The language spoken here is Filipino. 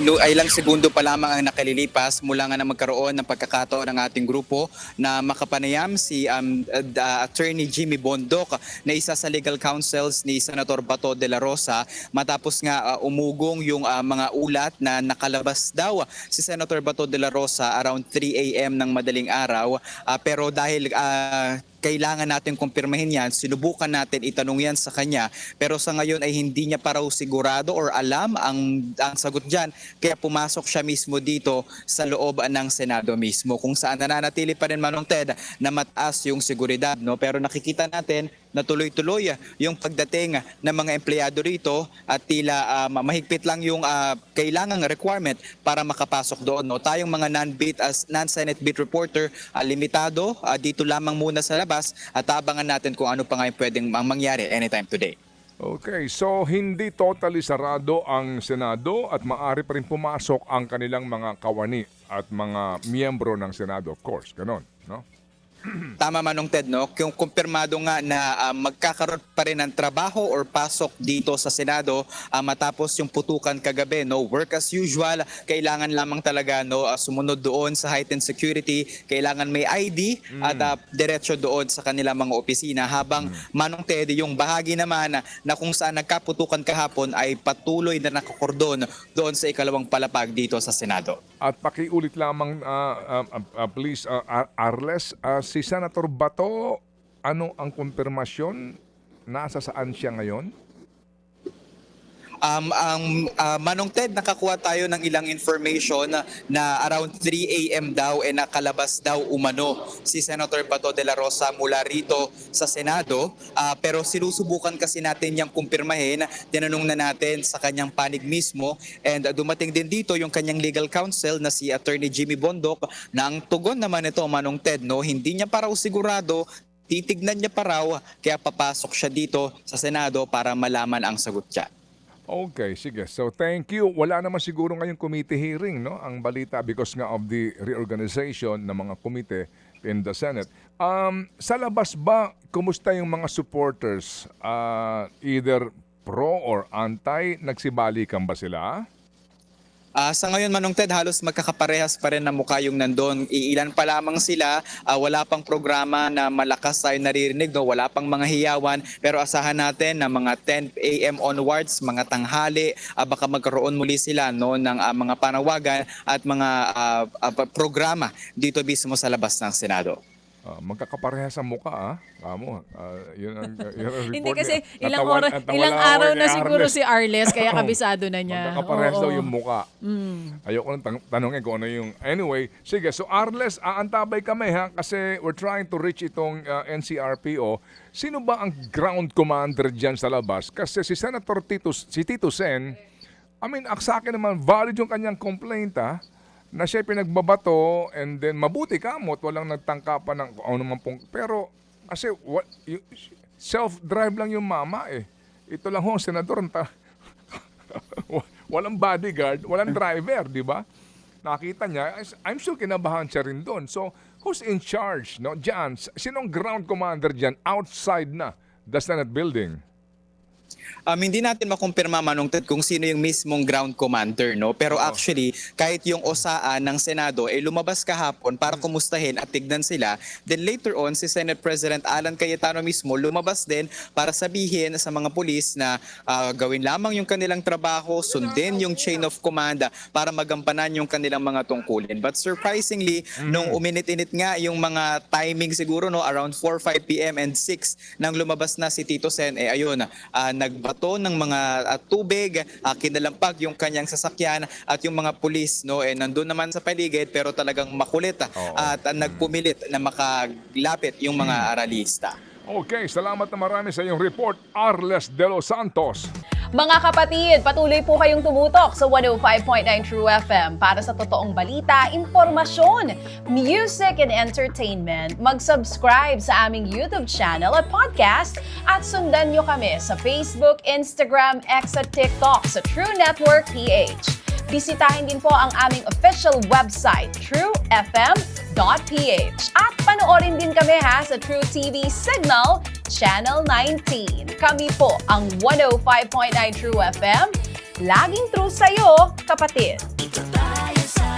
ilang segundo pa lamang ang nakalilipas mula nga na magkaroon ng pagkakataon ng ating grupo na makapanayam si Attorney Jimmy Bondoc na isa sa legal counsels ni Senator Bato de la Rosa matapos nga umugong yung mga ulat na nakalabas daw si Senator Bato de la Rosa around 3 a.m. ng madaling araw. Pero dahil kailangan natin kumpirmahin yan, sinubukan natin itanong yan sa kanya, pero sa ngayon ay hindi niya pa raw sigurado or alam ang sagot dyan, kaya pumasok siya mismo dito sa loob ng Senado mismo, kung saan nananatili pa rin, Manong Ted, na mataas yung seguridad, no? Pero nakikita natin na tuloy-tuloy yung pagdating ng mga empleyado rito at tila mahigpit lang yung kailangang requirement para makapasok doon. No? Tayong mga non-Senate beat reporter, limitado dito lamang muna sa labas at abangan natin kung ano pa nga yung pwedeng mangyari anytime today. Okay, so hindi totally sarado ang Senado at maaari pa rin pumasok ang kanilang mga kawani at mga miyembro ng Senado, of course, ganon, no? Tama, Manong Ted, no? Kung kumpirmado nga na magkakaroon pa rin ng trabaho or pasok dito sa Senado matapos yung putukan kagabi, no? Work as usual, kailangan lamang talaga, no, sumunod doon sa heightened security, kailangan may ID at diretso doon sa kanilang mga opisina, habang Manong Ted, yung bahagi naman na kung saan nagkaputukan kahapon ay patuloy na nakakordon doon sa ikalawang palapag dito sa Senado. At pakiulit lamang, please, Arles, si Senator Bato, ano ang kumpirmasyon? Nasa saan siya ngayon? Manong Ted, nakakuha tayo ng ilang information na around 3 a.m. daw nakalabas daw umano si Senator Bato de la Rosa mula rito sa Senado. Pero sinusubukan kasi natin yung kumpirmahin. Tinanong na natin sa kanyang panig mismo, and dumating din dito yung kanyang legal counsel na si Attorney Jimmy Bondoc, na ang tugon naman ito, Manong Ted, no, hindi niya pa raw sigurado, titignan niya pa raw, kaya papasok siya dito sa Senado para malaman ang sagot niya. Okay, sige. So thank you. Wala naman siguro ngayong committee hearing, no? Ang balita because nga of the reorganization ng mga komite in the Senate. Sa labas ba, kumusta yung mga supporters? Either pro or anti? Nagsibalikan ba sila? Sa ngayon, Manong Ted, halos magkakaparehas pa rin na mukha yung nandun. Iilan pa lamang sila, wala pang programa na malakas tayo naririnig, no? Wala pang mga hiyawan, pero asahan natin na mga 10 a.m. onwards, mga tanghali, baka magkaroon muli sila, no, ng mga panawagan at mga programa dito mismo sa labas ng Senado. Magkakaparehas ang mukha, yun ang report. Hindi kasi niya. ilang araw na siguro Arles. si Arles, kaya kabisado na niya. Magkakaparehas daw Oo. yung mukha. Ayoko nang tanongin kung ano yung... Anyway, sige. So Arles, aantabay kami ha, kasi we're trying to reach itong NCRPO. Sino ba ang ground commander dyan sa labas? Kasi si Senator Tito Sen, sa akin naman, valid yung kanyang complaint na siya pinagbabato, and then mabuti kamot, walang nagtangka pa ng ano naman pong... Pero kasi self-drive lang yung mama eh. Ito lang ho, senador, walang bodyguard, walang driver, di ba? Nakita niya, I'm sure kinabahan siya rin doon. So, who's in charge? No? Diyan, sinong ground commander dyan outside na the Senate building? Hindi natin makumpirma, Manong Ted, kung sino yung mismong ground commander, no? Pero actually, kahit yung OSAA ng Senado lumabas kahapon para kumustahin at tignan sila. Then later on, si Senate President Alan Cayetano mismo lumabas din para sabihin sa mga pulis na gawin lamang yung kanilang trabaho, sundin yung chain of command para magampanan yung kanilang mga tungkulin. But surprisingly, nung uminit-init nga yung mga timing siguro, no, around 4-5 p.m. and 6 nang lumabas na si Tito Sen, ayun, nagbato ng mga tubig, kinalampag yung kanyang sasakyan at yung mga pulis, no, nandun naman sa paligid pero talagang makulit at nagpumilit na makalapit yung mga aralista. Okay, salamat na marami sa iyong report, Arles de los Santos. Mga kapatid, patuloy po kayong tumutok sa 105.9 True FM para sa totoong balita, impormasyon, music and entertainment. Mag-subscribe sa aming YouTube channel at podcast at sundan nyo kami sa Facebook, Instagram, X at TikTok sa True Network PH. Bisitahin din po ang aming official website, truefm.ph. At panoorin din kami sa True TV Signal, Channel 19. Kami po ang 105.9 True FM, Laging true sa'yo, kapatid. Tayo sa